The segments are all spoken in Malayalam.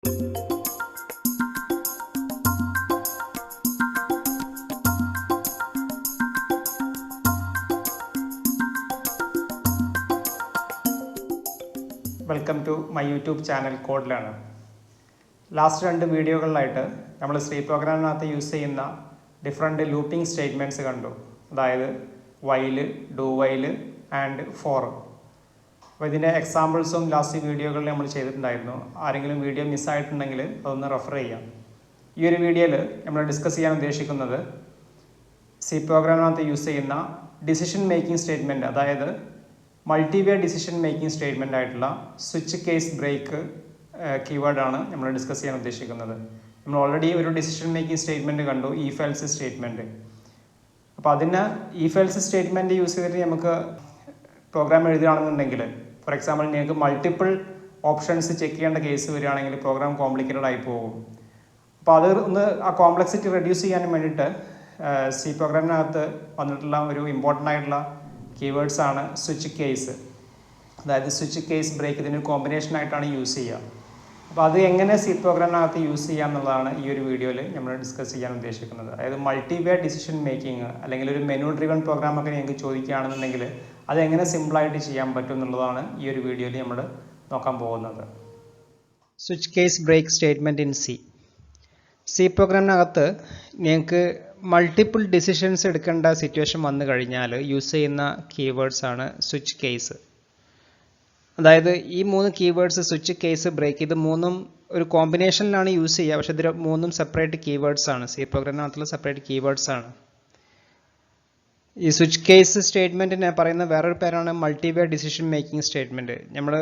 Welcome to my YouTube channel code learner. Last 2 വീഡിയോകളിലായിട്ട് നമ്മൾ സി പ്രോഗ്രാമിനകത്ത് യൂസ് ചെയ്യുന്ന ഡിഫറെൻറ്റ് ലൂപ്പിംഗ് സ്റ്റേറ്റ്മെൻറ്റ്സ് കണ്ടു. അതായത് while, do while and for. അപ്പോൾ ഇതിൻ്റെ എക്സാമ്പിൾസും ലാസ്റ്റ് വീഡിയോകളിൽ നമ്മൾ ചെയ്തിട്ടുണ്ടായിരുന്നു. ആരെങ്കിലും വീഡിയോ മിസ്സായിട്ടുണ്ടെങ്കിൽ അതൊന്ന് റെഫർ ചെയ്യാം. ഈ ഒരു വീഡിയോയിൽ നമ്മൾ ഡിസ്കസ് ചെയ്യാൻ ഉദ്ദേശിക്കുന്നത് സി പ്രോഗ്രാമിനകത്ത് യൂസ് ചെയ്യുന്ന ഡിസിഷൻ മേക്കിംഗ് സ്റ്റേറ്റ്മെൻറ്റ്, അതായത് മൾട്ടിവേ ഡിസിഷൻ മേക്കിംഗ് സ്റ്റേറ്റ്മെൻ്റ് ആയിട്ടുള്ള സ്വിച്ച് കേസ് ബ്രേക്ക് കീവേഡാണ് നമ്മൾ ഡിസ്കസ് ചെയ്യാൻ ഉദ്ദേശിക്കുന്നത്. നമ്മൾ ഓൾറെഡി ഒരു ഡിസിഷൻ മേക്കിംഗ് സ്റ്റേറ്റ്മെൻറ്റ് കണ്ടു, ഈഫ് എൽസ് സ്റ്റേറ്റ്മെൻറ്റ്. അപ്പോൾ അതിന് ഈഫ് എൽസ് സ്റ്റേറ്റ്മെൻറ്റ് യൂസ് ചെയ്തിട്ട് നമുക്ക് പ്രോഗ്രാം എഴുതുകയാണെന്നുണ്ടെങ്കിൽ, ഫോർ എക്സാമ്പിൾ നിങ്ങൾക്ക് മൾട്ടിപ്പിൾ ഓപ്ഷൻസ് ചെക്ക് ചെയ്യേണ്ട കേസ് വരികയാണെങ്കിൽ പ്രോഗ്രാം കോംപ്ലിക്കേറ്റഡ് ആയി പോകും. അപ്പോൾ അത് ഒന്ന് ആ കോംപ്ലക്സിറ്റി റെഡ്യൂസ് ചെയ്യാൻ വേണ്ടിയിട്ട് സി പ്രോഗ്രാമിനകത്ത് വന്നിട്ടുള്ള ഒരു ഇമ്പോർട്ടൻ്റ് ആയിട്ടുള്ള കീവേഡ്സ് ആണ് സ്വിച്ച് കേസ്. അതായത് സ്വിച്ച് കേസ് ബ്രേക്ക് ഇതിന് കോമ്പിനേഷനായിട്ടാണ് യൂസ് ചെയ്യുക. അപ്പോൾ അത് എങ്ങനെ സി പ്രോഗ്രാമിനകത്ത് യൂസ് ചെയ്യാം എന്നുള്ളതാണ് ഈ ഒരു വീഡിയോയിൽ നമ്മൾ ഡിസ്കസ് ചെയ്യാൻ ഉദ്ദേശിക്കുന്നത്. അതായത് മൾട്ടിവേ ഡിസിഷൻ മേക്കിംഗ് അല്ലെങ്കിൽ ഒരു മെനു ഡ്രിവൺ പ്രോഗ്രാമൊക്കെ നിങ്ങൾക്ക് ചോദിക്കുകയാണെന്നുണ്ടെങ്കിൽ അതെങ്ങനെ സിമ്പിളായിട്ട് ചെയ്യാൻ പറ്റും എന്നുള്ളതാണ് ഈ ഒരു വീഡിയോയിൽ നമ്മൾ നോക്കാൻ പോകുന്നത്. Switch case break statement in C പ്രോഗ്രാമിനകത്ത് നിങ്ങൾക്ക് മൾട്ടിപ്പിൾ ഡിസിഷൻസ് എടുക്കേണ്ട സിറ്റുവേഷൻ വന്നു കഴിഞ്ഞാൽ യൂസ് ചെയ്യുന്ന കീവേഡ്സ് ആണ് സ്വിച്ച് കേസ്. അതായത് ഈ 3 കീവേഡ്സ് സ്വിച്ച് കേസ് ബ്രേക്ക്, ഇത് 3ഉം ഒരു കോമ്പിനേഷനിലാണ് യൂസ് ചെയ്യുക. പക്ഷേ ഇത് 3ഉം സെപ്പറേറ്റ് കീവേഡ്സ് ആണ്, സി പ്രോഗ്രാമിനകത്തുള്ള സെപ്പറേറ്റ് കീവേഡ്സ് ആണ്. ഈ സ്വിച്ച് കേസ് സ്റ്റേറ്റ്മെൻറ്റിനെ പറയുന്ന വേറൊരു പേരാണ് മൾട്ടിവേ ഡിസിഷൻ മേക്കിംഗ് സ്റ്റേറ്റ്മെൻറ്റ്. നമ്മൾ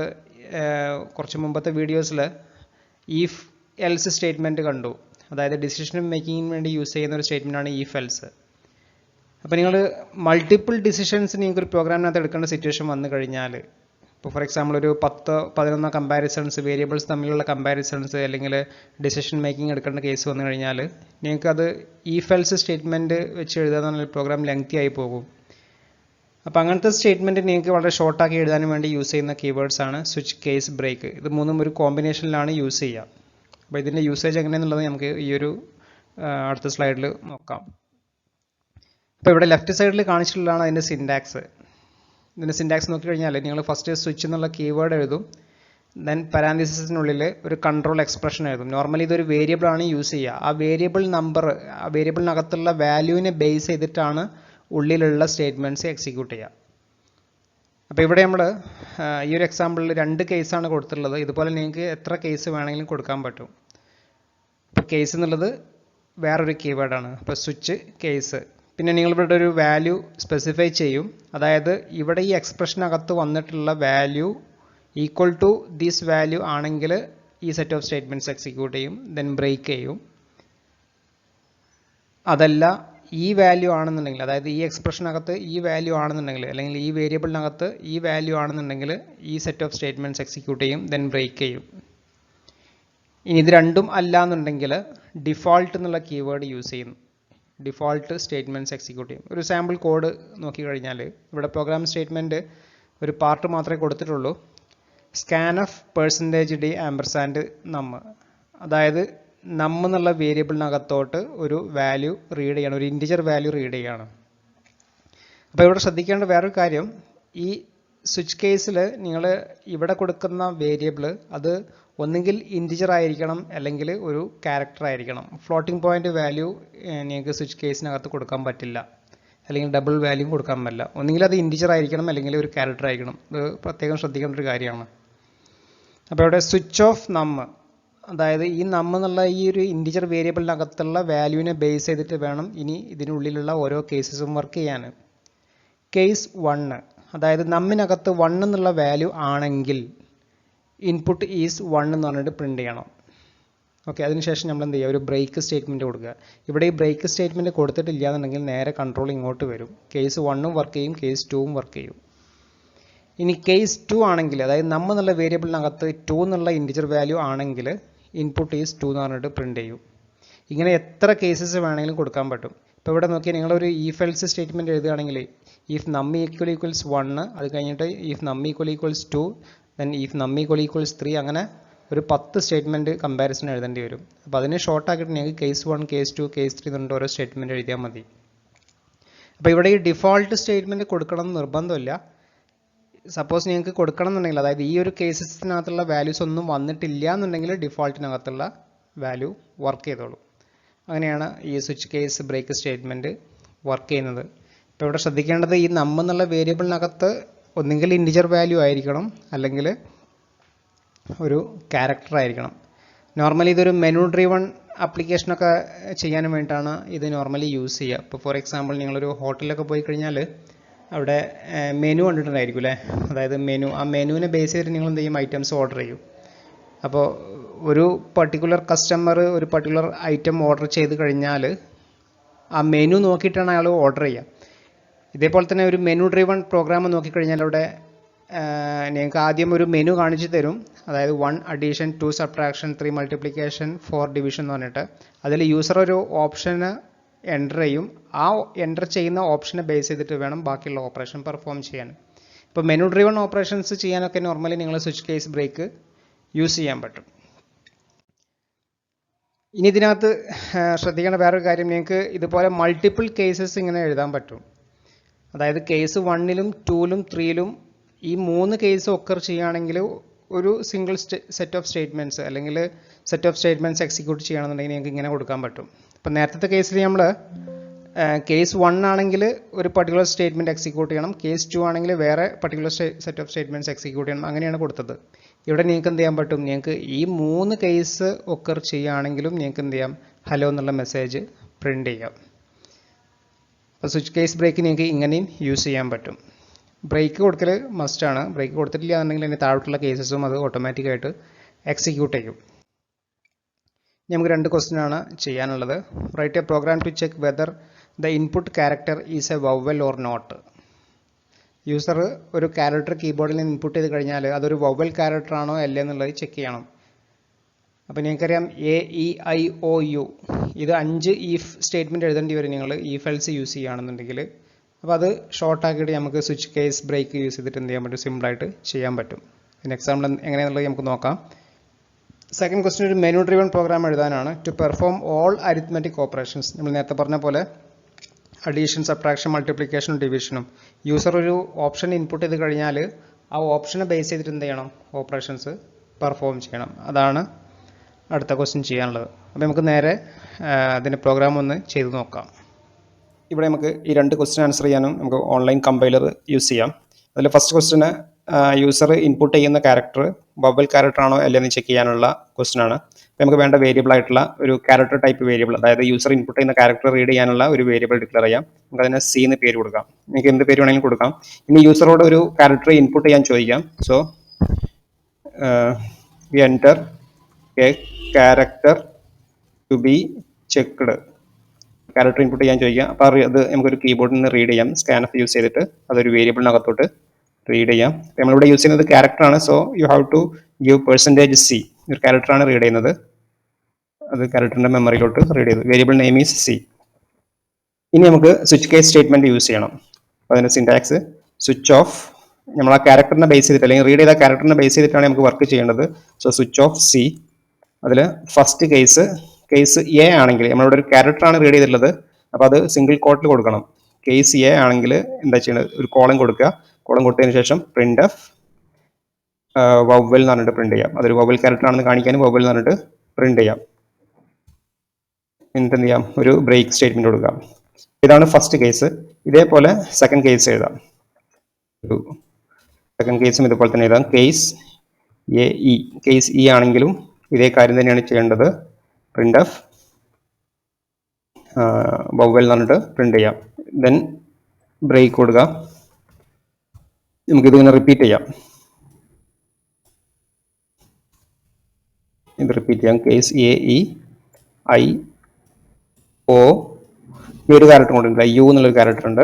കുറച്ച് മുമ്പത്തെ വീഡിയോസിൽ ഈഫ് എൽസ് സ്റ്റേറ്റ്മെൻറ്റ് കണ്ടു. അതായത് ഡിസിഷൻ മേക്കിങ്ങിന് വേണ്ടി യൂസ് ചെയ്യുന്ന ഒരു സ്റ്റേറ്റ്മെൻറ്റാണ് ഈഫ് എൽസ്. അപ്പോൾ നിങ്ങൾ മൾട്ടിപ്പിൾ ഡിസിഷൻസ് നിങ്ങൾക്കൊരു പ്രോഗ്രാമിനകത്ത് എടുക്കേണ്ട സിറ്റുവേഷൻ വന്നു കഴിഞ്ഞാൽ, ഇപ്പോൾ ഫോർ എക്സാമ്പിൾ ഒരു 10-11 കമ്പാരിസൺസ്, വേരിയബിൾസ് തമ്മിലുള്ള കമ്പാരിസൺസ് അല്ലെങ്കിൽ ഡിസിഷൻ മേക്കിംഗ് എടുക്കേണ്ട കേസ് വന്നു കഴിഞ്ഞാൽ നിങ്ങൾക്കത് ഈഫ് എൽസ് സ്റ്റേറ്റ്മെൻറ്റ് വെച്ച് എഴുതാൻ പ്രോഗ്രാം ലെങ്തി ആയി പോകും. അപ്പോൾ അങ്ങനത്തെ സ്റ്റേറ്റ്മെൻറ്റ് നിങ്ങൾക്ക് വളരെ ഷോർട്ടാക്കി എഴുതാൻ വേണ്ടി യൂസ് ചെയ്യുന്ന കീവേഡ്സ് ആണ് സ്വിച്ച് കേസ് ബ്രേക്ക്. ഇത് 3ഉം ഒരു കോമ്പിനേഷനിലാണ് യൂസ് ചെയ്യുക. അപ്പോൾ ഇതിൻ്റെ യൂസേജ് എങ്ങനെയാണെന്നുള്ളത് നമുക്ക് ഈ ഒരു അടുത്ത സ്ലൈഡിൽ നോക്കാം. അപ്പോൾ ഇവിടെ ലെഫ്റ്റ് സൈഡിൽ കാണിച്ചിട്ടുള്ളതാണ് അതിൻ്റെ സിൻറ്റാക്സ്. ഇതിൻ്റെ സിൻറ്റാക്സ് നോക്കിക്കഴിഞ്ഞാൽ നിങ്ങൾ ഫസ്റ്റ് സ്വിച്ച് എന്നുള്ള കീവേഡ് എഴുതും, ദെൻ പാരാന്തസിസിനുള്ളിൽ ഒരു കൺട്രോൾ എക്സ്പ്രഷൻ എഴുതും. നോർമലി ഇതൊരു വേരിയബിൾ ആണ് യൂസ് ചെയ്യുക. ആ വേരിയബിൾ നമ്പർ, ആ വേരിയബിളിനകത്തുള്ള വാല്യൂവിനെ ബേസ് ചെയ്തിട്ടാണ് ഉള്ളിലുള്ള സ്റ്റേറ്റ്മെൻറ്റ്സ് എക്സിക്യൂട്ട് ചെയ്യുക. അപ്പോൾ ഇവിടെ നമ്മൾ ഈ ഒരു എക്സാമ്പിളിൽ 2 കേസാണ് കൊടുത്തിട്ടുള്ളത്. ഇതുപോലെ നിങ്ങൾക്ക് എത്ര കേസ് വേണമെങ്കിലും കൊടുക്കാൻ പറ്റും. ഇപ്പോൾ കേസ് എന്നുള്ളത് വേറൊരു കീവേഡാണ്. അപ്പോൾ സ്വിച്ച് കേസ്. പിന്നെ നിങ്ങൾ ഇവിടെ ഒരു വാല്യൂ സ്പെസിഫൈ ചെയ്യും. അതായത് ഇവിടെ ഈ എക്സ്പ്രഷനകത്ത് വന്നിട്ടുള്ള value equal to this value ആണെങ്കിൽ ഈ സെറ്റ് ഓഫ് സ്റ്റേറ്റ്മെൻറ്റ്സ് എക്സിക്യൂട്ട് ചെയ്യും, ദെൻ ബ്രേക്ക് ചെയ്യും. അതല്ല ഈ വാല്യൂ ആണെന്നുണ്ടെങ്കിൽ, അതായത് ഈ എക്സ്പ്രഷനകത്ത് ഈ വാല്യൂ ആണെന്നുണ്ടെങ്കിൽ, അല്ലെങ്കിൽ ഈ വേരിയബിളിനകത്ത് ഈ വാല്യൂ ആണെന്നുണ്ടെങ്കിൽ ഈ സെറ്റ് ഓഫ് സ്റ്റേറ്റ്മെൻറ്റ്സ് എക്സിക്യൂട്ട് ചെയ്യും, ദെൻ ബ്രേക്ക് ചെയ്യും. ഇനി ഇത് രണ്ടും അല്ല എന്നുണ്ടെങ്കിൽ ഡിഫോൾട്ട് എന്നുള്ള കീവേഡ് യൂസ് ചെയ്യുന്നു. ഡിഫോൾട്ട് സ്റ്റേറ്റ്മെൻറ്റ്സ് എക്സിക്യൂട്ട് ചെയ്യും. ഒരു സാമ്പിൾ കോഡ് നോക്കിക്കഴിഞ്ഞാൽ ഇവിടെ പ്രോഗ്രാം സ്റ്റേറ്റ്മെൻറ്റ് ഒരു പാർട്ട് മാത്രമേ കൊടുത്തിട്ടുള്ളൂ. സ്കാൻഎഫ് %d ആമ്പർസാൻഡ് നം. അതായത് നം എന്നുള്ള വേരിയബിളിനകത്തോട്ട് ഒരു വാല്യൂ റീഡ് ചെയ്യണം, ഒരു ഇൻറ്റിജർ വാല്യൂ റീഡ് ചെയ്യണം. അപ്പോൾ ഇവിടെ ശ്രദ്ധിക്കേണ്ട വേറൊരു കാര്യം, ഈ സ്വിച്ച് കേസിൽ നിങ്ങൾ ഇവിടെ കൊടുക്കുന്ന വേരിയബിൾ അത് ഒന്നുകിൽ ഇൻറ്റിജർ ആയിരിക്കണം അല്ലെങ്കിൽ ഒരു ക്യാരക്ടർ ആയിരിക്കണം. ഫ്ലോട്ടിംഗ് പോയിന്റ് വാല്യൂ നിങ്ങൾക്ക് സ്വിച്ച് കേസിനകത്ത് കൊടുക്കാൻ പറ്റില്ല, അല്ലെങ്കിൽ ഡബിൾ വാല്യൂ കൊടുക്കാൻ പറ്റില്ല. ഒന്നുകിൽ അത് ഇൻറ്റിജർ ആയിരിക്കണം അല്ലെങ്കിൽ ഒരു ക്യാരക്ടർ ആയിരിക്കണം. ഇത് പ്രത്യേകം ശ്രദ്ധിക്കേണ്ട ഒരു കാര്യമാണ്. അപ്പോൾ ഇവിടെ സ്വിച്ച് ഓഫ് നം, അതായത് ഈ നം എന്നുള്ള ഈ ഒരു ഇൻറ്റിജർ വേരിയബിളിനകത്തുള്ള വാല്യൂവിനെ ബേസ് ചെയ്തിട്ട് വേണം ഇനി ഇതിനുള്ളിലുള്ള ഓരോ കേസസും വർക്ക് ചെയ്യാൻ. കേസ് 1, അതായത് നമ്മിനകത്ത് 1 എന്നുള്ള വാല്യൂ ആണെങ്കിൽ ഇൻപുട്ട് ഈസ് 1 എന്ന് പറഞ്ഞിട്ട് പ്രിൻ്റ് ചെയ്യണം. ഓക്കെ, അതിനുശേഷം നമ്മൾ എന്ത് ചെയ്യുക, ഒരു ബ്രേക്ക് സ്റ്റേറ്റ്മെൻറ്റ് കൊടുക്കുക. ഇവിടെ ഈ ബ്രേക്ക് സ്റ്റേറ്റ്മെൻറ്റ് കൊടുത്തിട്ടില്ല എന്നുണ്ടെങ്കിൽ നേരെ കൺട്രോൾ ഇങ്ങോട്ട് വരും. കേസ് 1ഉം വർക്ക് ചെയ്യും, കേസ് 2ഉം വർക്ക് ചെയ്യും. ഇനി കേസ് 2 ആണെങ്കിൽ, അതായത് നമ്മൾ എന്നുള്ള വേരിയബിളിനകത്ത് 2 എന്നുള്ള ഇൻറ്റിജർ വാല്യൂ ആണെങ്കിൽ ഇൻപുട്ട് ഈസ് 2 എന്ന് പറഞ്ഞിട്ട് പ്രിൻ്റ് ചെയ്യും. ഇങ്ങനെ എത്ര കേസസ് വേണമെങ്കിലും കൊടുക്കാൻ പറ്റും. ഇപ്പോൾ ഇവിടെ നോക്കിയാൽ നിങ്ങളൊരു ഈഫ് എൽസ് സ്റ്റേറ്റ്മെൻറ്റ് എഴുതുകയാണെങ്കിൽ ഇഫ് നം ഈക്വൽ ഈക്വൽസ് 1, അത് കഴിഞ്ഞിട്ട് ഇഫ് നം ഈക്വൽ ഈക്വൽസ് 2, ദെൻ ഇഫ് നം ഈക്വൽ ഈക്വൽസ് 3, അങ്ങനെ ഒരു 10 സ്റ്റേറ്റ്മെൻറ്റ് കമ്പാരിസൺ എഴുതേണ്ടി വരും. അപ്പോൾ അതിനെ ഷോർട്ടാക്കിയിട്ട് നിങ്ങൾക്ക് കേസ് 1, കേസ് 2, കേസ് 3 എന്നുകൊണ്ട് ഓരോ സ്റ്റേറ്റ്മെൻറ്റ് എഴുതിയാൽ മതി. അപ്പോൾ ഇവിടെ ഈ ഡിഫോൾട്ട് സ്റ്റേറ്റ്മെൻറ്റ് കൊടുക്കണം എന്ന് നിർബന്ധമില്ല. സപ്പോസ് നിങ്ങൾക്ക് കൊടുക്കണം എന്നുണ്ടെങ്കിൽ, അതായത് ഈ ഒരു കേസസിനകത്തുള്ള വാല്യൂസ് ഒന്നും വന്നിട്ടില്ല എന്നുണ്ടെങ്കിൽ ഡിഫോൾട്ടിനകത്തുള്ള വാല്യൂ വർക്ക് ചെയ്തോളൂ. അങ്ങനെയാണ് ഈ switch case break statement work ചെയ്യുന്നത്. ഇപ്പോൾ ഇവിടെ ശ്രദ്ധിക്കേണ്ടത്, ഈ നം എന്നുള്ള വേരിയബിളിനകത്ത് ഒന്നുകിൽ ഇൻറ്റിജർ വാല്യൂ ആയിരിക്കണം, അല്ലെങ്കിൽ ഒരു ക്യാരക്ടർ ആയിരിക്കണം. നോർമലി ഇതൊരു മെനു ഡ്രീവൺ ആപ്ലിക്കേഷനൊക്കെ ചെയ്യാൻ വേണ്ടിയിട്ടാണ് ഇത് നോർമലി യൂസ് ചെയ്യുക. ഇപ്പോൾ ഫോർ എക്സാമ്പിൾ നിങ്ങളൊരു ഹോട്ടലിലൊക്കെ പോയി കഴിഞ്ഞാൽ അവിടെ മെനു കണ്ടിട്ടുണ്ടായിരിക്കും അല്ലേ. അതായത് ആ മെനുവിനെ ബേസ് ചെയ്തിട്ട് നിങ്ങൾ എന്ത് ചെയ്യും, ഐറ്റംസ് ഓർഡർ ചെയ്യും. അപ്പോൾ ഒരു പർട്ടിക്കുലർ കസ്റ്റമർ ഒരു പർട്ടിക്കുലർ ഐറ്റം ഓർഡർ ചെയ്ത് കഴിഞ്ഞാൽ ആ മെനു നോക്കിയിട്ടാണ് അയാൾ ഓർഡർ ചെയ്യുക. ഇതേപോലെ തന്നെ ഒരു മെനു ഡ്രീവൺ പ്രോഗ്രാം നോക്കിക്കഴിഞ്ഞാൽ അവിടെ നിങ്ങൾക്ക് ആദ്യം ഒരു മെനു കാണിച്ചു തരും. അതായത് 1 അഡീഷൻ, 2 സബ്ട്രാക്ഷൻ, 3 മൾട്ടിപ്ലിക്കേഷൻ, 4 ഡിവിഷൻ എന്ന് പറഞ്ഞിട്ട് അതിൽ യൂസർ ഒരു ഓപ്ഷന് എൻ്റർ ചെയ്യും. ആ എൻ്റർ ചെയ്യുന്ന ഓപ്ഷനെ ബേസ് ചെയ്തിട്ട് വേണം ബാക്കിയുള്ള ഓപ്പറേഷൻ പെർഫോം ചെയ്യാൻ. ഇപ്പോൾ മെനു ഡ്രീവൺ ഓപ്പറേഷൻസ് ചെയ്യാനൊക്കെ നോർമലി നിങ്ങൾ സ്വിച്ച് കേസ് ബ്രേക്ക് യൂസ് ചെയ്യാൻ പറ്റും. ഇനി ഇതിനകത്ത് ശ്രദ്ധിക്കേണ്ട വേറൊരു കാര്യം, നിങ്ങൾക്ക് ഇതുപോലെ മൾട്ടിപ്പിൾ കേസസ് ഇങ്ങനെ എഴുതാൻ പറ്റും. അതായത് കേസ് 1ലും 2ലും 3ലും ഈ 3 കേസ് ഒക്കർ ചെയ്യുകയാണെങ്കിൽ ഒരു സിംഗിൾ സെറ്റ് ഓഫ് സ്റ്റേറ്റ്മെൻറ്റ്സ് അല്ലെങ്കിൽ സെറ്റ് ഓഫ് സ്റ്റേറ്റ്മെൻറ്റ്സ് എക്സിക്യൂട്ട് ചെയ്യുകയാണെന്നുണ്ടെങ്കിൽ നിങ്ങൾക്ക് ഇങ്ങനെ കൊടുക്കാൻ പറ്റും. ഇപ്പോൾ നേരത്തെ കേസിൽ നമ്മൾ കേസ് 1 ആണെങ്കിൽ ഒരു പർട്ടിക്കുലർ സ്റ്റേറ്റ്മെൻറ്റ് എക്സിക്യൂട്ട് ചെയ്യണം, കേസ് 2 ആണെങ്കിൽ വേറെ particular set of statements execute ചെയ്യണം. അങ്ങനെയാണ് കൊടുത്തത്. ഇവിടെ നിങ്ങൾക്ക് എന്ത് ചെയ്യാൻ പറ്റും, നിങ്ങൾക്ക് ഈ 3 കേസ് ഒക്കർ ചെയ്യുകയാണെങ്കിലും നിങ്ങൾക്ക് എന്ത് ചെയ്യാം, ഹലോ എന്നുള്ള മെസ്സേജ് പ്രിൻ്റ് ചെയ്യാം. അപ്പോൾ സ്വിച്ച് കേസ് ബ്രേക്ക് നിങ്ങൾക്ക് ഇങ്ങനെയും യൂസ് ചെയ്യാൻ പറ്റും. ബ്രേക്ക് കൊടുക്കൽ മസ്റ്റാണ്. ബ്രേക്ക് കൊടുത്തിട്ടില്ല എന്നുണ്ടെങ്കിൽ അതിന് താഴോട്ടുള്ള കേസസും അത് ഓട്ടോമാറ്റിക്കായിട്ട് എക്സിക്യൂട്ട് ചെയ്യും. നമുക്ക് 2 ക്വസ്റ്റ്യൻ ആണ് ചെയ്യാനുള്ളത്. Write a program to check whether the input character is a vowel or not. User ഒരു ക്യാരക്ടർ കീബോർഡിൽ നിന്ന് ഇൻപുട്ട് ചെയ്ത് കഴിഞ്ഞാൽ അതൊരു വവൽ ക്യാരക്ടർ ആണോ അല്ലേ എന്നുള്ളത് ചെക്ക് ചെയ്യണം. അപ്പോൾ നിങ്ങൾക്കറിയാം AEIOU ഇത് 5 ഈഫ് സ്റ്റേറ്റ്മെൻറ്റ് എഴുതേണ്ടി വരും നിങ്ങൾ ഈഫ് എൽസ് യൂസ് ചെയ്യുകയാണെന്നുണ്ടെങ്കിൽ. അപ്പോൾ അത് ഷോർട്ടാക്കിയിട്ട് നമുക്ക് സ്വിച്ച് കേസ് ബ്രേക്ക് യൂസ് ചെയ്തിട്ട് എന്ത് ചെയ്യാൻ പറ്റും, സിമ്പിളായിട്ട് ചെയ്യാൻ പറ്റും. ഇതിന് എക്സാമ്പിൾ എങ്ങനെയാണെന്നുള്ളത് നമുക്ക് നോക്കാം. സെക്കൻഡ് ക്വസ്റ്റ്യൻ ഒരു മെനു ഡ്രിവൺ പ്രോഗ്രാം എഴുതാനാണ്. To perform all arithmetic operations, നമ്മൾ നേരത്തെ പറഞ്ഞ പോലെ അഡീഷൻ, സബ്ട്രാക്ഷൻ, മൾട്ടിപ്ലിക്കേഷനും ഡിവിഷനും യൂസർ ഒരു ഓപ്ഷൻ ഇൻപുട്ട് ചെയ്ത് കഴിഞ്ഞാൽ ആ ഓപ്ഷനെ ബേസ് ചെയ്തിട്ട് എന്ത് ചെയ്യണം, ഓപ്പറേഷൻസ് പെർഫോം ചെയ്യണം. അതാണ് അടുത്ത ക്വസ്റ്റ്യൻ ചെയ്യാനുള്ളത്. അപ്പോൾ നമുക്ക് നേരെ അതിൻ്റെ പ്രോഗ്രാം ഒന്ന് ചെയ്ത് നോക്കാം. ഇവിടെ നമുക്ക് ഈ 2 ക്വസ്റ്റ്യൻ ആൻസർ ചെയ്യാനും നമുക്ക് ഓൺലൈൻ കമ്പൈലർ യൂസ് ചെയ്യാം. അതിൽ ഫസ്റ്റ് ക്വസ്റ്റ്യന് യൂസർ ഇൻപുട്ട് ചെയ്യുന്ന ക്യാരക്ടർ വവൽ ക്യാരക്ടർ ആണോ അല്ലെന്ന് ചെക്ക് ചെയ്യാനുള്ള ക്വസ്റ്റ്യൻ ആണ്. അപ്പോൾ നമുക്ക് വേണ്ട വേരിയബിൾ ആയിട്ടുള്ള ഒരു ക്യാരക്ടർ ടൈപ്പ് വേരിയബിൾ, അതായത് യൂസർ ഇൻപുട്ട് ചെയ്യുന്ന ക്യാരക്ടർ റീഡ് ചെയ്യാനുള്ള ഒരു വേരിയബിൾ ഡിക്ലെയർ ചെയ്യാം. നമുക്ക് അതിനെ സി എന്ന് പേര് കൊടുക്കാം. നിങ്ങൾക്ക് എന്ത് പേര് വേണമെങ്കിലും കൊടുക്കാം. ഇനി യൂസറോട് ഒരു ക്യാരക്ടർ ഇൻപുട്ട് ചെയ്യാൻ ചോദിക്കാം. So we enter a character to be checked. Character input ചെയ്യാൻ ചോദിക്കാം. അപ്പോൾ അത് നമുക്കൊരു കീബോർഡിൽ നിന്ന് റീഡ് ചെയ്യാം. സ്കാൻഫ് യൂസ് ചെയ്തിട്ട് അതൊരു വേരിയബിളിനകത്തോട്ട് റീഡ് ചെയ്യാം. നമ്മളിവിടെ യൂസ് ചെയ്യുന്നത് ക്യാരക്ടറാണ്. So you have to give %C. ഒരു ക്യാരക്ടറാണ് റീഡ് ചെയ്യുന്നത്. അത് ക്യാരക്ടറിൻ്റെ മെമ്മറിയിലോട്ട് റീഡ് ചെയ്തു. Variable name is C. ഇനി നമുക്ക് സ്വിച്ച് കേസ് സ്റ്റേറ്റ്മെൻറ്റ് യൂസ് ചെയ്യണം. അപ്പോൾ അതിൻ്റെ സിൻടാക്സ് സ്വിച്ച് ഓഫ്, നമ്മൾ ആ ക്യാരക്ടറിനെ ബേസ് ചെയ്തിട്ട് അല്ലെങ്കിൽ റീഡ് ചെയ്ത ക്യാരക്ടറിനെ ബേസ് ചെയ്തിട്ടാണ് നമുക്ക് വർക്ക് ചെയ്യേണ്ടത്. So switch of C. അതിൽ ഫസ്റ്റ് കേസ് എ ആണെങ്കിൽ നമ്മളിവിടെ ഒരു ക്യാരക്ടറാണ് റീഡ് ചെയ്തിട്ടുള്ളത്. അപ്പോൾ അത് സിംഗിൾ കോട്ടിൽ കൊടുക്കണം. കേസ് എ ആണെങ്കിൽ എന്താ ചെയ്യുന്നത്, ഒരു കോളം കൊടുക്കുക. കോളം കൊടുത്തതിന് ശേഷം പ്രിന്റ് എഫ് വവൽ എന്ന് പറഞ്ഞിട്ട് പ്രിന്റ് ചെയ്യാം. അതൊരു വവൽ ക്യാരക്ടർ ആണെന്ന് കാണിക്കാൻ വവൽ എന്ന് പറഞ്ഞിട്ട് പ്രിന്റ് ചെയ്യാം. എന്നിട്ട് എന്ത് ചെയ്യാം, ഒരു ബ്രേക്ക് സ്റ്റേറ്റ്മെന്റ് കൊടുക്കാം. ഇതാണ് ഫസ്റ്റ് കേസ്. ഇതേപോലെ സെക്കൻഡ് കേസ് എഴുതാം. ഒരു സെക്കൻഡ് കേസും ഇതുപോലെ തന്നെ എഴുതാം. കേസ് ഇ ആണെങ്കിലും ഇതേ കാര്യം തന്നെയാണ് ചെയ്യേണ്ടത്. പ്രിന്റ് എഫ് വവൽ എന്ന് പറഞ്ഞിട്ട് പ്രിന്റ് ചെയ്യാം. ദെൻ ബ്രേക്ക് കൊടുക്കുക. നമുക്കിതിങ്ങനെ റിപ്പീറ്റ് ചെയ്യാം. ഇത് റിപ്പീറ്റ് ചെയ്യാം. Case AEIO. ഈ ഒരു ക്യാരക്ടർ കൊണ്ടുണ്ട്, യു എന്നുള്ളൊരു ക്യാരക്ടർ ഉണ്ട്.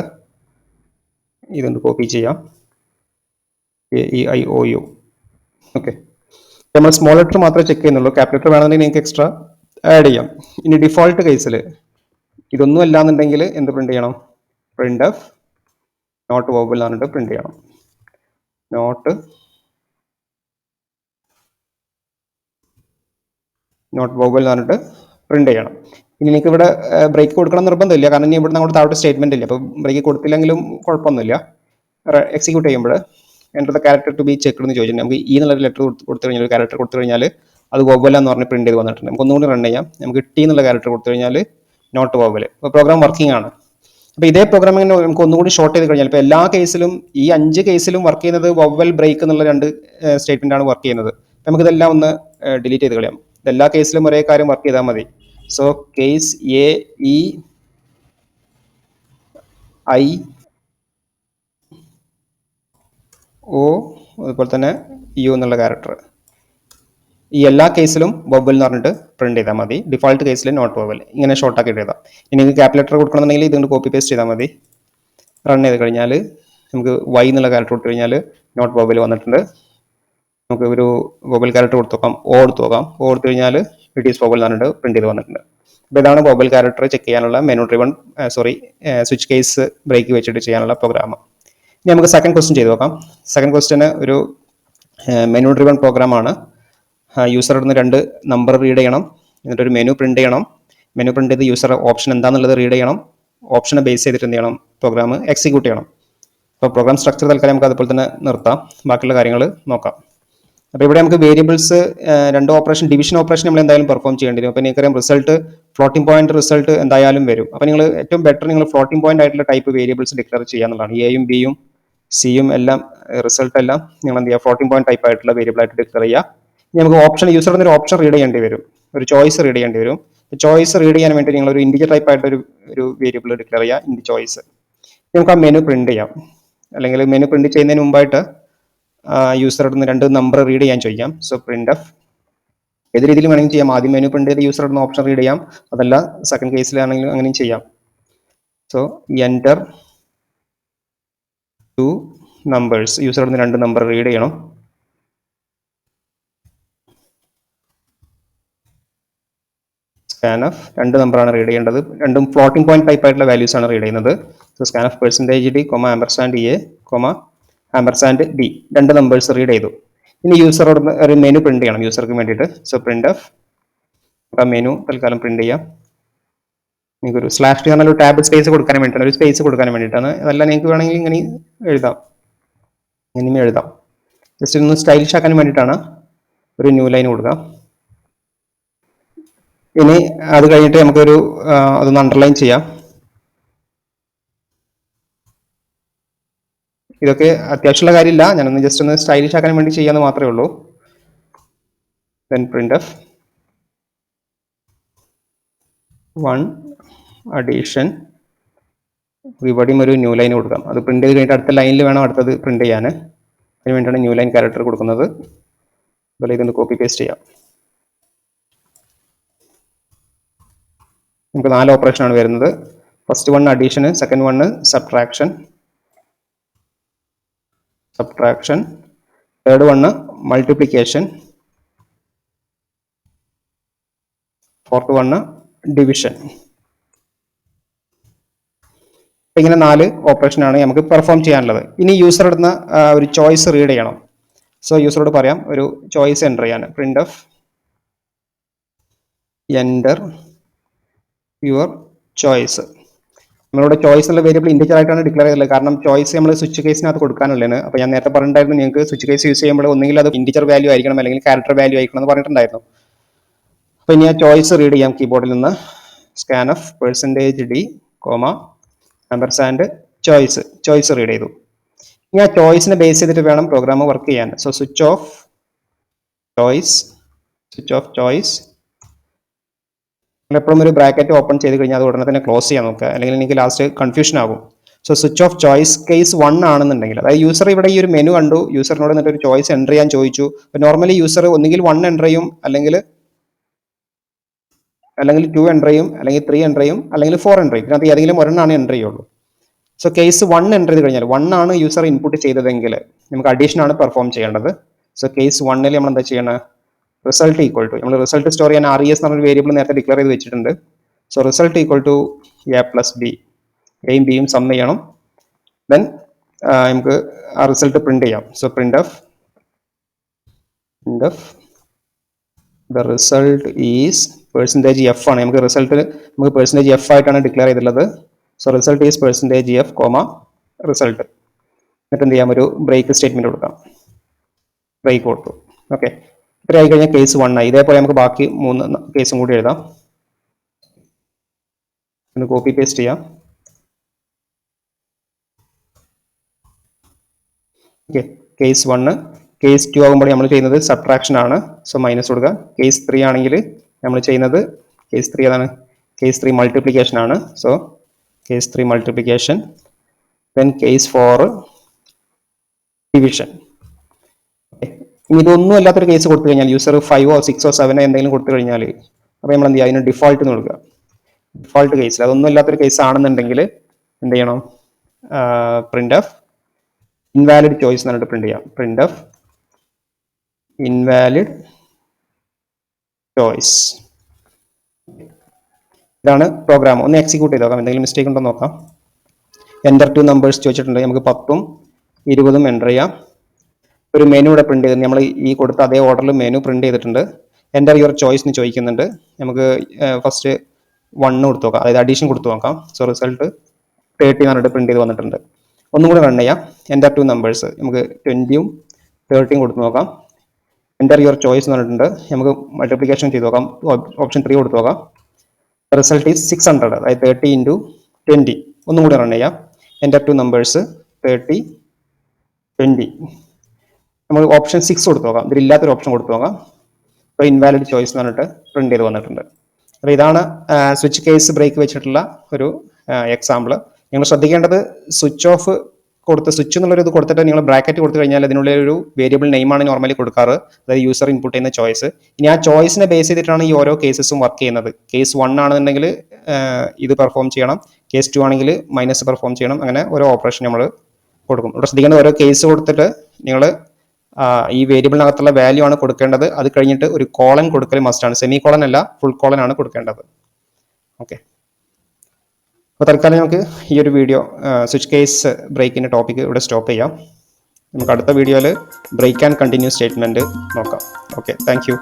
ഇതൊന്ന് കോപ്പി ചെയ്യാം. AEIOU. ഓക്കെ, നമ്മൾ സ്മോൾ ലെറ്റർ മാത്രമേ ചെക്ക് ചെയ്യുന്നുള്ളൂ. ക്യാപിറ്റൽ ലെറ്റർ വേണമെന്നുണ്ടെങ്കിൽ നിങ്ങൾക്ക് എക്സ്ട്രാ ആഡ് ചെയ്യാം. ഇനി ഡിഫോൾട്ട് കേസിൽ ഇതൊന്നും അല്ലാന്നുണ്ടെങ്കിൽ എന്ത് പ്രിന്റ് ചെയ്യണം, പ്രിന്റ് എഫ് നോട്ട് വവൽ എന്ന് പറഞ്ഞിട്ട് പ്രിന്റ് ചെയ്യണം. നോട്ട് നോട്ട് വോവൽ എന്ന് പറഞ്ഞിട്ട് പ്രിന്റ് ചെയ്യണം. ഇനി നിങ്ങൾക്ക് ഇവിടെ ബ്രേക്ക് കൊടുക്കണം നിർബന്ധമില്ല, കാരണം ഇനി ഇവിടെ അങ്ങോട്ട് താഴോട്ട് സ്റ്റേറ്റ്മെന്റ് ഇല്ല. അപ്പോൾ ബ്രേക്ക് കൊടുത്തില്ലെങ്കിലും കുഴപ്പമൊന്നുമില്ല. എക്സിക്യൂട്ട് ചെയ്യുമ്പോൾ enter the character to be check എന്ന് ചോദിച്ചിട്ടുണ്ട്. നമുക്ക് ഈ എന്നുള്ള ലെറ്റർ കൊടുത്തു കഴിഞ്ഞാൽ, ഒരു ക്യാരക്ടർ കൊടുത്തു കഴിഞ്ഞാൽ അത് വോവൽ എന്ന് പറഞ്ഞ് പ്രിന്റ് ചെയ്ത് വന്നിട്ടുണ്ട്. നമുക്ക് ഒന്നുകൂടി റൺ ചെയ്യാം. നമുക്ക് ടി എന്നുള്ള ക്യാരക്ടർ കൊടുത്തു കഴിഞ്ഞാൽ നോട്ട് വോവൽ. അപ്പോൾ പ്രോഗ്രാം വർക്കിംഗ് ആണ്. അപ്പോൾ ഇതേ പ്രോഗ്രാമിംഗ് നമുക്ക് ഒന്നുകൂടി ഷോർട്ട് ചെയ്ത് കഴിഞ്ഞാൽ, ഇപ്പോൾ എല്ലാ കേസിലും ഈ 5 കേസിലും വർക്ക് ചെയ്യുന്നത് വവൽ ബ്രേക്ക് എന്നുള്ള 2 സ്റ്റേറ്റ്മെന്റ് ആണ് വർക്ക് ചെയ്യുന്നത്. നമുക്കിതെല്ലാം ഒന്ന് ഡിലീറ്റ് ചെയ്ത് കളയാം. എല്ലാ കേസിലും ഒരേ കാര്യം വർക്ക് ചെയ്താൽ മതി. So case A, E, I, O, അതുപോലെ തന്നെ യു എന്നുള്ള ക്യാരക്ടർ ഈ എല്ലാ കേസിലും വവൽ എന്ന് പറഞ്ഞിട്ട് പ്രിന്റ് ചെയ്താൽ മതി. ഡിഫോൾട്ട് കേസിൽ നോട്ട് വവൽ. ഇങ്ങനെ ഷോർട്ട് ആക്കി എഴുതാം. ഇനി ക്യാപ് ലെറ്റർ കൊടുക്കണമെന്നുണ്ടെങ്കിൽ ഇതുകൊണ്ട് കോപ്പി പേസ്റ്റ് ചെയ്താൽ മതി. റൺ ചെയ്ത് കഴിഞ്ഞാൽ നമുക്ക് വൈ എന്നുള്ള ക്യാരക്ടർ കൊടുത്തു കഴിഞ്ഞാൽ നോട്ട് വവൽ വന്നിട്ടുണ്ട്. നമുക്ക് ഒരു വവൽ ക്യാരക്ടർ കൊടുത്തു നോക്കാം. ഓ കൊടുത്തു നോക്കാം. ഓ കൊടുത്തു കഴിഞ്ഞാൽ ഇറ്റ് ഈസ് വവൽ എന്ന് പറഞ്ഞിട്ട് പ്രിന്റ് ചെയ്ത് വന്നിട്ടുണ്ട്. അപ്പോൾ ഇതാണ് വവൽ ക്യാരക്ടർ ചെക്ക് ചെയ്യാനുള്ള menu driven switch case break വെച്ചിട്ട് ചെയ്യാനുള്ള പ്രോഗ്രാം. ഇനി നമുക്ക് സെക്കൻഡ് ക്വസ്റ്റ്യൻ ചെയ്ത് നോക്കാം. സെക്കൻഡ് ക്വസ്റ്റ്യന് ഒരു മെനു ഡ്രിവൺ പ്രോഗ്രാമാണ്. യൂസർ ഇടുന്ന 2 നമ്പർ റീഡ് ചെയ്യണം, എന്നിട്ട് ഒരു മെനു പ്രിന്റ് ചെയ്യണം. മെനു പ്രിന്റ് ചെയ്ത് യൂസർ ഓപ്ഷൻ എന്താണെന്നുള്ളത് റീഡ് ചെയ്യണം. ഓപ്ഷനെ ബേസ് ചെയ്തിട്ട് എന്ത് ചെയ്യണം, പ്രോഗ്രാം എക്സിക്യൂട്ട് ചെയ്യണം. അപ്പോൾ പ്രോഗ്രാം സ്ട്രക്ചർ തൽക്കാലം നമുക്ക് അതുപോലെ തന്നെ നിർത്താം. ബാക്കിയുള്ള കാര്യങ്ങൾ നോക്കാം. അപ്പോൾ ഇവിടെ നമുക്ക് വേരിയബിൾസ് 2 ഓപ്പറേഷൻ, ഡിവിഷൻ ഓപ്പറേഷൻ നമ്മൾ എന്തായാലും പെർഫോം ചെയ്യേണ്ടി വരും. അപ്പോൾ നിങ്ങൾക്കറിയാം റിസൾട്ട് ഫ്ലോട്ടിംഗ് പോയിന്റ് റിസൾട്ട് എന്തായാലും വരും. അപ്പോൾ നിങ്ങൾ ഏറ്റവും ബെറ്റർ നിങ്ങൾ ഫ്ലോട്ടിംഗ് പോയിന്റ് ആയിട്ടുള്ള ടൈപ്പ് വേരിയബിൾസ് ഡിക്ലെയർ ചെയ്യാന്നുള്ളതാണ്. എയും ബിയും സിയും എല്ലാം റിസൾട്ട് എല്ലാം നിങ്ങൾ എന്ത് ചെയ്യുക, ഫ്ലോട്ടിംഗ് പോയിന്റ് ടൈപ്പ് ആയിട്ടുള്ള വേരിയബിൾ ആയിട്ട് ഡിക്ലെയർ ചെയ്യുക. ഇനി നമുക്ക് ഓപ്ഷൻ, യൂസറിന് ഒരു ഓപ്ഷൻ റീഡ് ചെയ്യേണ്ടി വരും, ഒരു ചോയ്സ് റീഡ് ചെയ്യേണ്ടി വരും. ചോയ്സ് റീഡ് ചെയ്യാൻ വേണ്ടി നിങ്ങൾ ഒരു ഇൻഡിജർ ടൈപ്പ് ആയിട്ട് ഒരു വേരിയബിൾ ഡിക്ലെയർ ചെയ്യുക, ഇൻഡി ചോയ്സ്. നമുക്ക് ആ മെനു പ്രിന്റ് ചെയ്യാം. അല്ലെങ്കിൽ മെനു പ്രിന്റ് ചെയ്യുന്നതിന് മുമ്പായിട്ട് യൂസറുടെ 2 നമ്പർ റീഡ് ചെയ്യാൻ ചോദിക്കാം. സോ പ്രിന്റ് എഫ് ഏത് രീതിയിൽ വേണമെങ്കിൽ ചെയ്യാം. ആദ്യം മെനു പ്രിന്റ് ചെയ്ത് യൂസറുടെ ഓപ്ഷൻ റീഡ് ചെയ്യാം. അതല്ല സെക്കൻഡ് കേസിലാണെങ്കിലും അങ്ങനെയും ചെയ്യാം. സോ എൻ്റർ 2 നമ്പേഴ്സ്, യൂസറുടെ 2 നമ്പർ റീഡ് ചെയ്യണം. സ്കാൻ ഓഫ് 2 നമ്പറാണ് റീഡ് ചെയ്യേണ്ടത്. രണ്ടും ഫ്ലോട്ടിംഗ് പോയിന്റ് ടൈപ്പ് ആയിട്ടുള്ള വാല്യൂസ് ആണ് റീഡ് ചെയ്യുന്നത്. So scan of %d, ampersand A, ampersand B 2 numbers read ചെയ്തു. ഇനി യൂസറോട് ഒരു മെനു പ്രിന്റ് ചെയ്യണം യൂസർക്ക് വേണ്ടിയിട്ട്. സോ പ്രിന്റ് ഓഫ് ആ മെനു തൽക്കാലം പ്രിന്റ് ചെയ്യാം. നിങ്ങൾക്ക് ഒരു /t പറഞ്ഞാൽ ഒരു ടാബ് സ്പേസ് കൊടുക്കാൻ വേണ്ടിയിട്ടാണ്, ഒരു സ്പേസ് കൊടുക്കാൻ വേണ്ടിയിട്ടാണ്. അതല്ല നിങ്ങൾക്ക് വേണമെങ്കിൽ ഇങ്ങനെ എഴുതാം, ഇനിയും എഴുതാം. ജസ്റ്റ് ഒന്ന് സ്റ്റൈലിഷ് ആക്കാൻ വേണ്ടിയിട്ടാണ്. ഒരു ന്യൂ ലൈൻ കൊടുക്കാം. ഇനി അത് കഴിഞ്ഞിട്ട് നമുക്കൊരു അതൊന്ന് അണ്ടർലൈൻ ചെയ്യാം. ഇതൊക്കെ അത്യാവശ്യമുള്ള കാര്യമില്ല, ഞാനൊന്ന് ജസ്റ്റ് ഒന്ന് സ്റ്റൈലിഷ് ആക്കാൻ വേണ്ടി ചെയ്യാന്ന് മാത്രമേ ഉള്ളൂ. then printf 1 addition, ഇവിടെയും ഒരു ന്യൂ ലൈൻ കൊടുക്കാം. അത് പ്രിന്റ് ചെയ്ത് കഴിഞ്ഞിട്ട് അടുത്ത ലൈനിൽ വേണം അടുത്തത് പ്രിന്റ് ചെയ്യാൻ. അതിന് വേണ്ടിയാണ് ന്യൂ ലൈൻ ക്യാരക്ടർ കൊടുക്കുന്നത്. അതുപോലെ ഇതൊന്ന് കോപ്പി പേസ്റ്റ് ചെയ്യാം. നമുക്ക് 4 ഓപ്പറേഷൻ ആണ് വരുന്നത്. First 1 addition, second 1 subtraction, third 1 multiplication, fourth 1 division. ഇങ്ങനെ 4 ഓപ്പറേഷൻ ആണ് നമുക്ക് പെർഫോം ചെയ്യാനുള്ളത്. ഇനി യൂസർ ഇടുന്ന ഒരു ചോയ്സ് റീഡ് ചെയ്യണം. സോ യൂസറോട് പറയാം ഒരു ചോയ്സ് എൻ്റർ ചെയ്യാൻ. Print of enter your choice. നമ്മളിവിടെ ചോയ്സ് എന്നുള്ള വേരിയബിൾ ഇൻഡിജർ ആയിട്ടാണ് ഡിക്ലെയർ ചെയ്തത്, കാരണം ചോയ്സ് നമ്മൾ സ്വിച്ച് കേസിനകത്ത് കൊടുക്കാനുള്ളതാണ്. അപ്പോൾ ഞാൻ നേരത്തെ പറഞ്ഞിട്ടുണ്ടായിരുന്നു നിങ്ങൾക്ക് സ്വിച്ച് കേസ് യൂസ് ചെയ്യുമ്പോൾ ഒന്നെങ്കിൽ അത് ഇൻഡിജർ വാല്യൂ ആയിരിക്കണം അല്ലെങ്കിൽ ക്യാരക്ടർ വാല്യൂ ആയിരിക്കണം എന്ന് പറഞ്ഞിട്ടുണ്ടായിരുന്നു. അപ്പോൾ ഇനി ആ ചോയ്സ് റീഡ് ചെയ്യാം കീബോർഡിൽ നിന്ന്. Scan of %d, ampersand choice read ചെയ്തു. ഇനി ആ ചോയ്സിനെ ബേസ് ചെയ്തിട്ട് വേണം പ്രോഗ്രാം വർക്ക് ചെയ്യാൻ. So switch of choice. എപ്പോഴും ഒരു ബ്രാക്കറ്റ് ഓപ്പൺ ചെയ്ത് കഴിഞ്ഞാൽ അത് ഉടനെ തന്നെ ക്ലോസ് ചെയ്യാൻ നോക്കുക, അല്ലെങ്കിൽ എനിക്ക് ലാസ്റ്റ് കൺഫ്യൂഷൻ ആകും. So switch of choice case 1 ആണെന്നുണ്ടെങ്കിൽ, അതായത് യൂസർ ഇവിടെ ഈ ഒരു മെനു കണ്ടു, യൂസറിനോട് എന്നിട്ട് ഒരു ചോയ്സ് എൻ്റർ ചെയ്യാൻ ചോദിച്ചു. അപ്പോൾ നോർമലി യൂസർ ഒന്നുകിൽ 1 എൻ്റർ ചെയ്യും, അല്ലെങ്കിൽ 2 എൻ്റർ ചെയ്യും, അല്ലെങ്കിൽ 3 എൻ്റർ ചെയ്യും, അല്ലെങ്കിൽ 4 എൻ്റർ ചെയ്യും. ഇതിനകത്ത് ഏതെങ്കിലും ഒരെണ്ണമാണ് എൻ്റർ ചെയ്യുള്ളൂ. സോ കേസ് 1 എൻ്റർ ചെയ്ത് കഴിഞ്ഞാൽ, 1 ആണ് യൂസർ ഇൻപുട്ട് ചെയ്തതെങ്കിൽ നമുക്ക് അഡീഷൻ ആണ് പെർഫോം ചെയ്യേണ്ടത്. സോ കേസ് 1 നമ്മൾ എന്താ ചെയ്യണം, റിസൾട്ട് ഈക്വൽ ടു, നമ്മൾ റിസൾട്ട് സ്റ്റോർ ചെയ്യാൻ RES എന്ന് പറഞ്ഞൊരു വേരിയബിൾ നേരത്തെ ഡിക്ലെയർ ചെയ്ത് വെച്ചിട്ടുണ്ട്. So result equal to A+B, എയും ബിയും സം ചെയ്യണം. ദെൻ നമുക്ക് ആ റിസൾട്ട് പ്രിന്റ് ചെയ്യാം. So print of the result is percentage F ആണ്. നമുക്ക് റിസൾട്ട് നമുക്ക് പെർസെൻറ്റേജ് എഫ് ആയിട്ടാണ് ഡിക്ലെയർ ചെയ്തിട്ടുള്ളത്. So result is percentage F comma result. എന്നിട്ട് എന്ത് ചെയ്യാം, ഒരു ബ്രേക്ക് സ്റ്റേറ്റ്മെന്റ് കൊടുക്കാം. ബ്രേക്ക് കൊടുത്തു. ഓക്കെ, ഇത്ര ആയി കഴിഞ്ഞാൽ കേസ് 1 ആയി. ഇതേപോലെ നമുക്ക് ബാക്കി 3 കേസും കൂടി എഴുതാം. ഒന്ന് കോപ്പി പേസ്റ്റ് ചെയ്യാം. Okay, case 1. കേസ് 2 ആകുമ്പോൾ നമ്മൾ ചെയ്യുന്നത് സബ്ട്രാക്ഷൻ ആണ്. സോ മൈനസ് കൊടുക്കുക. കേസ് 3 ആണെങ്കിൽ നമ്മൾ ചെയ്യുന്നത് കേസ് 3 ഏതാണ്? കേസ് 3 മൾട്ടിപ്ലിക്കേഷൻ ആണ്. So case 3 multiplication. Then case 4 division. ഇനി ഇതൊന്നും അല്ലാത്തൊരു കേസ് കൊടുത്തു കഴിഞ്ഞാൽ, യൂസർ 5 6 7 എന്തെങ്കിലും കൊടുത്തു കഴിഞ്ഞാൽ, അപ്പോൾ നമ്മൾ എന്ത് ചെയ്യുക, അതിന് ഡിഫോൾട്ട് എന്ന് കൊടുക്കുക. ഡിഫോൾട്ട് കേസിൽ അതൊന്നും അല്ലാത്തൊരു കേസ് ആണെന്നുണ്ടെങ്കിൽ എന്ത് ചെയ്യണം, പ്രിന്റ് ഓഫ് ഇൻവാലിഡ് ചോയ്സ് എന്ന് പറഞ്ഞിട്ട് പ്രിന്റ് ചെയ്യാം. Print of invalid choice. ഇതാണ് പ്രോഗ്രാം. ഒന്ന് എക്സിക്യൂട്ട് ചെയ്ത് നോക്കാം, എന്തെങ്കിലും മിസ്റ്റേക്ക് ഉണ്ടോ നോക്കാം. എൻ്റർ 2 നമ്പേഴ്സ് ചോദിച്ചിട്ടുണ്ട്. നമുക്ക് 10ഉം 20ഉം എൻ്റർ ചെയ്യാം. ഒരു മെനു ഇവിടെ പ്രിന്റ് ചെയ്ത് നമ്മൾ ഈ കൊടുത്ത അതേ ഓർഡറിൽ മെനു പ്രിന്റ് ചെയ്തിട്ടുണ്ട്. എൻ്റർ യുവർ ചോയ്സ് എന്ന് ചോദിക്കുന്നുണ്ട്. നമുക്ക് ഫസ്റ്റ് 1 കൊടുത്തു നോക്കാം, അതായത് അഡീഷൻ കൊടുത്തു നോക്കാം. സോ റിസൾട്ട് 30 എന്ന് പറഞ്ഞിട്ട് പ്രിന്റ് ചെയ്ത് വന്നിട്ടുണ്ട്. ഒന്നും കൂടെ റൺ ചെയ്യാം. എൻ്റർ 2 നമ്പേഴ്സ്, നമുക്ക് 20ഉം 30ഉം കൊടുത്തു നോക്കാം. എൻ്റർ യുവർ ചോയ്സ് എന്ന് പറഞ്ഞിട്ടുണ്ട്. നമുക്ക് മൾട്ടിപ്ലിക്കേഷൻ ചെയ്ത് നോക്കാം. ഓപ്ഷൻ 3 കൊടുത്തു നോക്കാം. റിസൾട്ട് ഈസ് 600, അതായത് 30 × 20. ഒന്നും കൂടി റൺ ചെയ്യാം. Enter 2 numbers 30 20. നമ്മൾ ഓപ്ഷൻ 6 കൊടുത്തു നോക്കാം. ഇതിലില്ലാത്തൊരു ഓപ്ഷൻ കൊടുത്തു നോക്കാം. ഇപ്പോൾ ഇൻവാലിഡ് ചോയ്സ് എന്ന് പറഞ്ഞിട്ട് പ്രിന്റ് ചെയ്ത് വന്നിട്ടുണ്ട്. അപ്പോൾ ഇതാണ് സ്വിച്ച് കേസ് ബ്രേക്ക് വെച്ചിട്ടുള്ള ഒരു എക്സാമ്പിൾ. നിങ്ങൾ ശ്രദ്ധിക്കേണ്ടത്, സ്വിച്ച് ഓഫ് കൊടുത്ത് സ്വിച്ച് എന്നുള്ളൊരു ഇത് കൊടുത്തിട്ട് നിങ്ങൾ ബ്രാക്കറ്റ് കൊടുത്തു കഴിഞ്ഞാൽ അതിനുള്ളിൽ ഒരു വേരിയബിൾ നെയിമാണ് നോർമലി കൊടുക്കാറ്, അതായത് യൂസർ ഇൻപുട്ട് ചെയ്യുന്ന ചോയ്സ്. ഇനി ആ ചോയ്സിനെ ബേസ് ചെയ്തിട്ടാണ് ഈ ഓരോ കേസസും വർക്ക് ചെയ്യുന്നത്. കേസ് 1 ആണെന്നുണ്ടെങ്കിൽ ഇത് പെർഫോം ചെയ്യണം, കേസ് 2 ആണെങ്കിൽ മൈനസ് പെർഫോം ചെയ്യണം. അങ്ങനെ ഓരോ ഓപ്പറേഷൻ നമ്മൾ കൊടുക്കും. ഇവിടെ ശ്രദ്ധിക്കേണ്ടത്, ഓരോ കേസ് കൊടുത്തിട്ട് നിങ്ങൾ ഈ വേരിയബിളിനകത്തുള്ള വാല്യൂ ആണ് കൊടുക്കേണ്ടത്. അത് കഴിഞ്ഞിട്ട് ഒരു കോളൻ കൊടുക്കൽ മസ്റ്റ് ആണ്. സെമി കോളൻ അല്ല, ഫുൾ കോളൻ ആണ് കൊടുക്കേണ്ടത്. ഓക്കെ, അപ്പോൾ തൽക്കാലം നമുക്ക് ഈ ഒരു വീഡിയോ സ്വിച്ച് കേസ് ബ്രേക്കിൻ്റെ ടോപ്പിക്ക് ഇവിടെ സ്റ്റോപ്പ് ചെയ്യാം. നമുക്ക് അടുത്ത വീഡിയോയിൽ ബ്രേക്ക് ആൻഡ് കണ്ടിന്യൂ സ്റ്റേറ്റ്മെൻറ്റ് നോക്കാം. Okay, thank you.